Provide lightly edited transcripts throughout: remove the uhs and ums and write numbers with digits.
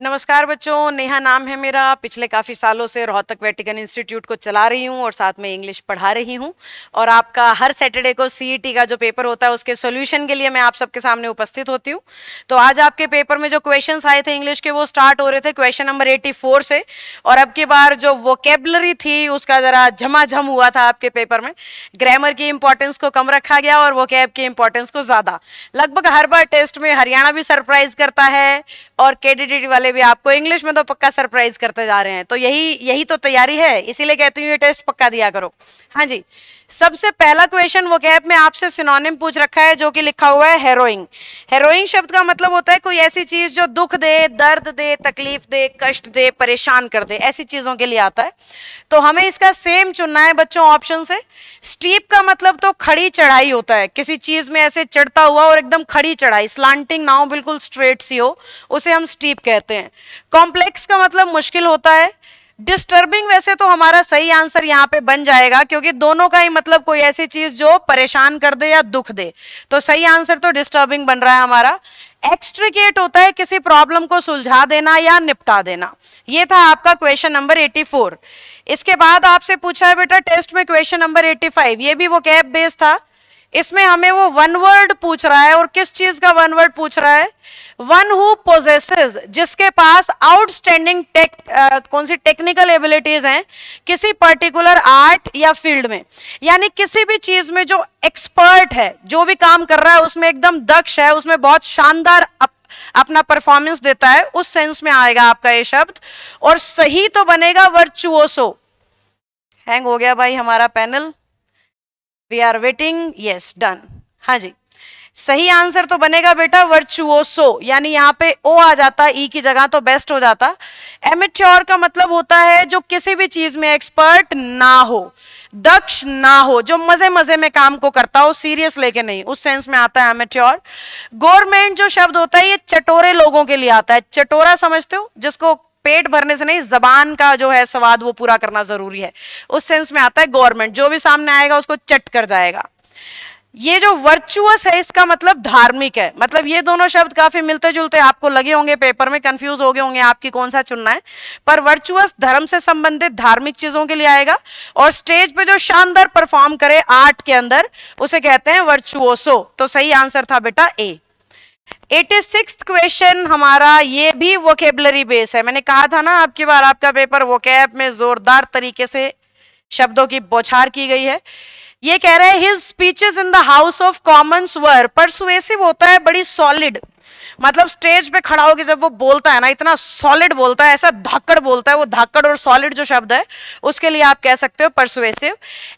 नमस्कार बच्चों, नेहा नाम है मेरा। पिछले काफ़ी सालों से रोहतक वेटिकन इंस्टीट्यूट को चला रही हूँ और साथ में इंग्लिश पढ़ा रही हूँ। और आपका हर सैटरडे को सीईटी का जो पेपर होता है उसके सॉल्यूशन के लिए मैं आप सबके सामने उपस्थित होती हूँ। तो आज आपके पेपर में जो क्वेश्चंस आए थे इंग्लिश के वो स्टार्ट हो रहे थे क्वेश्चन नंबर 84 से। और अब की बार जो वोकेबलरी थी उसका ज़रा झमाझम हुआ था आपके पेपर में। ग्रामर की इंपॉर्टेंस को कम रखा गया और वोकैब की इंपॉर्टेंस को ज़्यादा। लगभग हर बार टेस्ट में हरियाणा भी सरप्राइज करता है और केडीडी वाले भी आपको इंग्लिश में तो पक्का सरप्राइज करते जा रहे हैं। तो यही तो तैयारी है, इसीलिए कहती हूँ ये टेस्ट पक्का दिया करो। हाँ जी, सबसे पहला क्वेश्चन वोकैब में आपसे सिनोनिम पूछ रखा है जो कि लिखा हुआ है हेरोइंग। हेरोइंग शब्द का मतलब होता है कोई ऐसी चीज जो दुख दे, दर्द दे, तकलीफ दे, कष्ट दे, परेशान कर दे, ऐसी चीजों के लिए आता है। तो हमें इसका सेम चुनना है बच्चों ऑप्शन से। स्टीप का मतलब तो खड़ी चढ़ाई होता है, किसी चीज में ऐसे चढ़ता हुआ और एकदम खड़ी चढ़ाई, स्लांटिंग ना हो, बिल्कुल स्ट्रेट सी हो, उसे हम स्टीप कहते हैं। कॉम्प्लेक्स का मतलब मुश्किल होता है। डिस्टर्बिंग वैसे तो हमारा सही आंसर यहाँ पे बन जाएगा क्योंकि दोनों का ही मतलब कोई ऐसी चीज जो परेशान कर दे या दुख दे, तो सही आंसर तो डिस्टर्बिंग बन रहा है हमारा। एक्सट्रिकेट होता है किसी प्रॉब्लम को सुलझा देना या निपटा देना। ये था आपका क्वेश्चन नंबर 84। इसके बाद आपसे पूछा है बेटा टेस्ट में क्वेश्चन नंबर 85, ये भी वो कैब बेस था। इसमें हमें वो वन वर्ड पूछ रहा है, और किस चीज का वन वर्ड पूछ रहा है? वन हु पोजेसेस, जिसके पास आउटस्टैंडिंग कौन सी टेक्निकल एबिलिटीज हैं किसी पर्टिकुलर आर्ट या फील्ड में, यानी किसी भी चीज में जो एक्सपर्ट है, जो भी काम कर रहा है उसमें एकदम दक्ष है, उसमें बहुत शानदार अपना परफॉर्मेंस देता है, उस सेंस में आएगा आपका ये शब्द। और सही तो बनेगा वर्चुओसो। हैंग हो गया भाई हमारा panel, we are waiting, yes done. हाँ जी, सही आंसर तो बनेगा बेटा वर्चुओसो, यानी यहाँ पे ओ आ जाता ई की जगह तो बेस्ट हो जाता। एमेच्योर का मतलब होता है जो किसी भी चीज में एक्सपर्ट ना हो, दक्ष ना हो, जो मजे मजे में काम को करता हो, सीरियस लेके नहीं, उस सेंस में आता है एमेच्योर। गवर्नमेंट जो शब्द होता है ये चटोरे लोगों के लिए आता है। चटोरा समझते हो, जिसको पेट भरने से नहीं, जबान का जो है स्वाद वो पूरा करना जरूरी है, उस सेंस में आता है गवर्नमेंट। जो भी सामने आएगा उसको चट कर जाएगा। ये जो वर्चुअस है इसका मतलब धार्मिक है। मतलब ये दोनों शब्द काफी मिलते जुलते आपको लगे होंगे, पेपर में कंफ्यूज हो गए होंगे आपकी कौन सा चुनना है, पर वर्चुअस धर्म से संबंधित धार्मिक चीजों के लिए आएगा। और स्टेज पे जो शानदार परफॉर्म करे आर्ट के अंदर, उसे कहते हैं वर्चुओसो। तो सही आंसर था बेटा ए। 86th क्वेश्चन हमारा ये भी वोकेबलरी बेस है। मैंने कहा था ना आपकी बार आपका पेपर वोकैब में जोरदार तरीके से शब्दों की बौछार की गई है। ये कह रहे हैं his speeches in the house of Commons were, persuasive होता है, बड़ी सॉलिड, मतलब स्टेज पे खड़ा होकर जब वो बोलता है ना, इतना सॉलिड बोलता है, ऐसा धाकड़ बोलता है, वो धाकड़ और सॉलिड जो शब्द है उसके लिए आप कह सकते हो persuasive.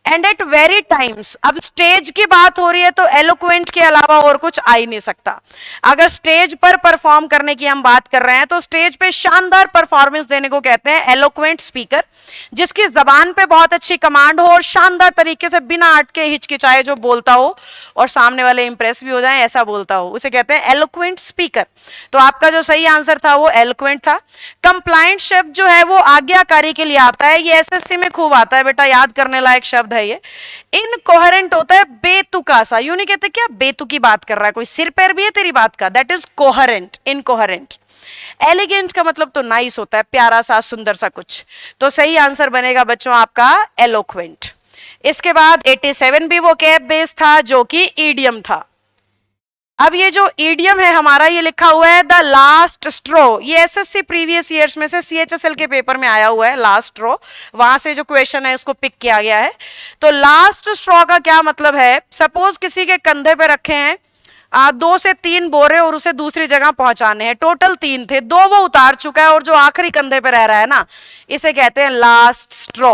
And at very times, अब स्टेज की बात हो रही है तो एलोक्वेंट के अलावा और कुछ आ ही नहीं सकता। अगर स्टेज पर परफॉर्म करने की हम बात कर रहे हैं तो स्टेज पे शानदार परफॉर्मेंस देने को कहते हैं एलोक्वेंट स्पीकर, जिसकी जबान पे बहुत अच्छी कमांड हो और शानदार तरीके से बिना अटके हिचकिचाए जो बोलता हो और सामने वाले इंप्रेस भी हो जाए ऐसा बोलता हो, उसे कहते हैं एलोक्वेंट स्पीकर। तो आपका जो सही आंसर था वो एलोक्वेंट था। कंप्लायंट शब्द जो है वो आज्ञाकारी के लिए आता है, ये एसएससी में खूब आता है बेटा, याद करने लायक शब्द है ये। इनकोहेरेंट होता है बेतुका सा, यूं नहीं कहते क्या बेतुकी बात कर रहा है, कोई सिर पैर भी है तेरी बात का, that is coherent, incoherent. Elegant का मतलब तो नाइस होता है, प्यारा सा, सुंदर सा कुछ। तो सही आंसर बनेगा बच्चों आपका एलोक्वेंट। इसके बाद 87 भी वो कैब बेस था जो कि ईडियम था। अब ये जो ईडियम है हमारा, ये लिखा हुआ है द लास्ट स्ट्रो, ये एसएससी प्रीवियस ईयर्स में से सीएचएसएल के पेपर में आया हुआ है, लास्ट स्ट्रो, वहां से जो क्वेश्चन है उसको पिक किया गया है। तो लास्ट स्ट्रॉ का क्या मतलब है? सपोज किसी के कंधे पे रखे हैं 2 से 3 बोरे और उसे दूसरी जगह पहुंचाने हैं, टोटल 3 थे, 2 वो उतार चुका है और जो आखिरी कंधे पे रह रहा है ना, इसे कहते हैं लास्ट स्ट्रॉ।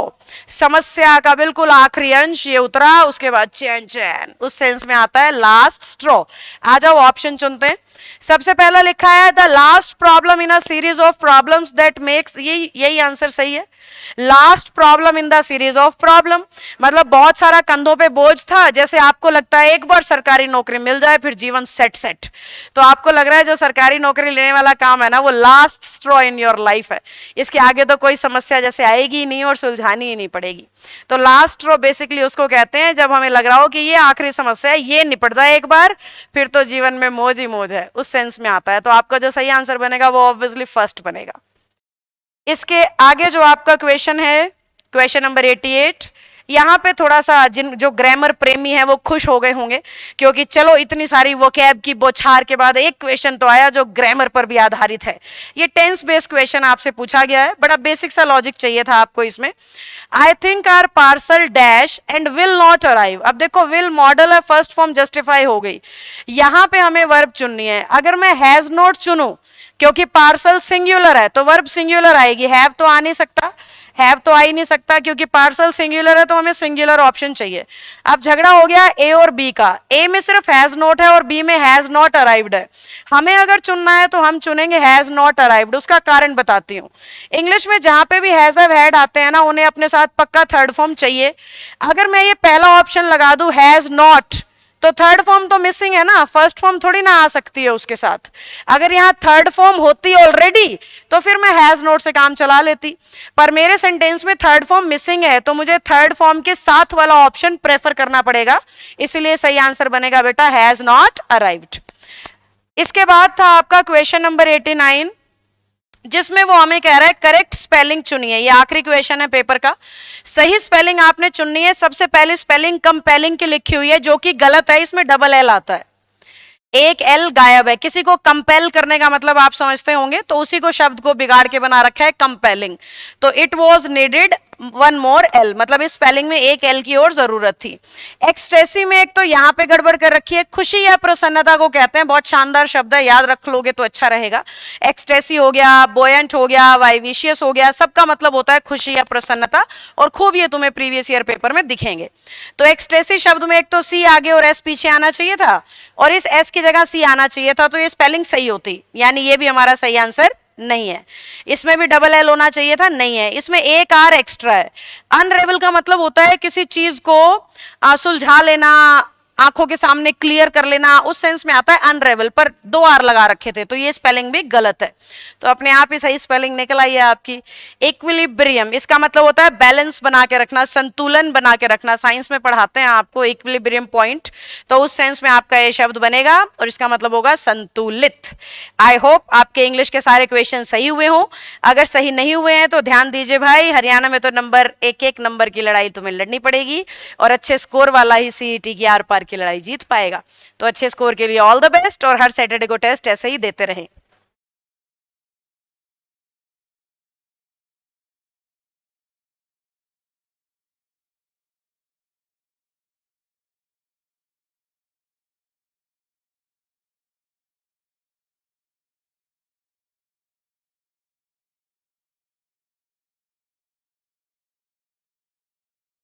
समस्या का बिल्कुल आखिरी अंश ये उतरा, उसके बाद चैन चैन, उस सेंस में आता है लास्ट स्ट्रॉ। आ जाओ ऑप्शन चुनते हैं। सबसे पहला लिखा है the last problem in a series of problems that makes, यही आंसर सही है। Last problem in the series of problem, मतलब बहुत सारा कंधों पे बोझ था, जैसे आपको लगता है एक बार सरकारी नौकरी मिल जाए फिर जीवन सेट सेट, तो आपको लग रहा है जो सरकारी नौकरी लेने वाला काम है ना वो last straw in your life है, इसके आगे तो कोई समस्या जैसे आएगी ही नहीं और सुलझानी ही नहीं पड़ेगी। तो लास्ट स्ट्रॉ बेसिकली उसको कहते हैं जब हमें लग रहा हो कि ये आखिरी समस्या है, ये निपट जाए एक बार, फिर तो जीवन में मौज ही मौज है, उस सेंस में आता है। तो आपका जो सही आंसर बनेगा वो ऑब्वियसली फर्स्ट बनेगा। इसके आगे जो आपका क्वेश्चन है, क्वेश्चन नंबर 88, यहाँ पे थोड़ा सा जिन जो ग्रामर प्रेमी है वो खुश हो गए होंगे, क्योंकि चलो इतनी सारी वोकैब की बौछार के बाद एक क्वेश्चन तो आया जो ग्रामर पर भी आधारित है। ये टेंस बेस्ड क्वेश्चन आपसे पूछा गया है, बड़ा बेसिक सा लॉजिक चाहिए था आपको इसमें। I think are parcel dash and will not arrive. अब देखो विल मॉडल है, फर्स्ट फॉर्म जस्टिफाई हो गई, यहां पे हमें वर्ब चुननी है। अगर मैं हैज नॉट चुनूं, क्योंकि पार्सल सिंगुलर है तो वर्ब सिंगुलर आएगी, हैव तो आ नहीं सकता, हैव तो आ ही नहीं सकता, क्योंकि पार्सल सिंगुलर है तो हमें सिंगुलर ऑप्शन चाहिए। अब झगड़ा हो गया ए और बी का, ए में सिर्फ हैज नॉट है और बी में हैज नॉट अराइव्ड है। हमें अगर चुनना है तो हम चुनेंगे हैज नॉट अराइव्ड। उसका कारण बताती हूँ। इंग्लिश में जहां पे भी हैज हैव हैड आते हैं ना, उन्हें अपने साथ पक्का थर्ड फॉर्म चाहिए। अगर मैं ये पहला ऑप्शन लगा दूं हैज नॉट, तो थर्ड फॉर्म तो मिसिंग है ना, फर्स्ट फॉर्म थोड़ी ना आ सकती है उसके साथ। अगर यहाँ थर्ड फॉर्म होती ऑलरेडी तो फिर मैं हैज नॉट से काम चला लेती, पर मेरे सेंटेंस में थर्ड फॉर्म मिसिंग है तो मुझे थर्ड फॉर्म के साथ वाला ऑप्शन प्रेफर करना पड़ेगा, इसलिए सही आंसर बनेगा बेटा हैज नॉट अराइव्ड। इसके बाद था आपका क्वेश्चन नंबर 89, जिसमें वो हमें कह रहा है करेक्ट स्पेलिंग चुनिए। ये आखिरी क्वेश्चन है पेपर का, सही स्पेलिंग आपने चुननी है। सबसे पहले स्पेलिंग कंपेलिंग की लिखी हुई है, जो कि गलत है, इसमें डबल एल आता है, एक एल गायब है। किसी को कंपेल करने का मतलब आप समझते होंगे, तो उसी को शब्द को बिगाड़ के बना रखा है कंपेलिंग। तो it was needed one more L, मतलब इस स्पेलिंग में एक एल की और जरूरत थी। एक्सटेसी में एक तो यहाँ पे गड़बड़ कर रखी है, खुशी या प्रसन्नता को कहते हैं, बहुत शानदार शब्द है, याद रख लोगे तो अच्छा रहेगा। एक्सटेसी हो गया, बोयंट हो गया, वाइविशियस हो गया, सबका मतलब होता है खुशी या प्रसन्नता, और खूब ये तुम्हें प्रीवियस ईयर पेपर में दिखेंगे। तो एक्सटेसी शब्द में एक तो सी आगे और एस पीछे आना चाहिए था, और इस एस की जगह सी आना चाहिए था, तो ये स्पेलिंग सही होती, यानी ये भी हमारा सही आंसर नहीं है। इसमें भी डबल एल होना चाहिए था, नहीं है। इसमें एक आर एक्स्ट्रा है। अनरेवल का मतलब होता है किसी चीज को सुलझा लेना, आंखों के सामने क्लियर कर लेना, उस सेंस में आता है अनरेवल, पर दो आर लगा रखे थे, तो ये स्पेलिंग भी गलत है। तो अपने आप ही सही स्पेलिंग निकल आई है आपकी। इक्विलिब्रियम, इसका मतलब होता है बैलेंस बना के रखना, संतुलन बना के रखना। साइंस में पढ़ाते हैं आपको इक्विलिब्रियम पॉइंट, तो उस सेंस में आपका ये शब्द बनेगा और इसका मतलब होगा संतुलित। आई होप आपके इंग्लिश के सारे क्वेश्चन सही हुए हों। अगर सही नहीं हुए हैं तो ध्यान दीजिए भाई, हरियाणा में तो नंबर एक नंबर की लड़ाई तुम्हें लड़नी पड़ेगी, और अच्छे स्कोर वाला ही सीईटी की आर पार की लड़ाई जीत पाएगा। तो अच्छे स्कोर के लिए ऑल द बेस्ट, और हर सैटरडे को टेस्ट ऐसे ही देते रहें।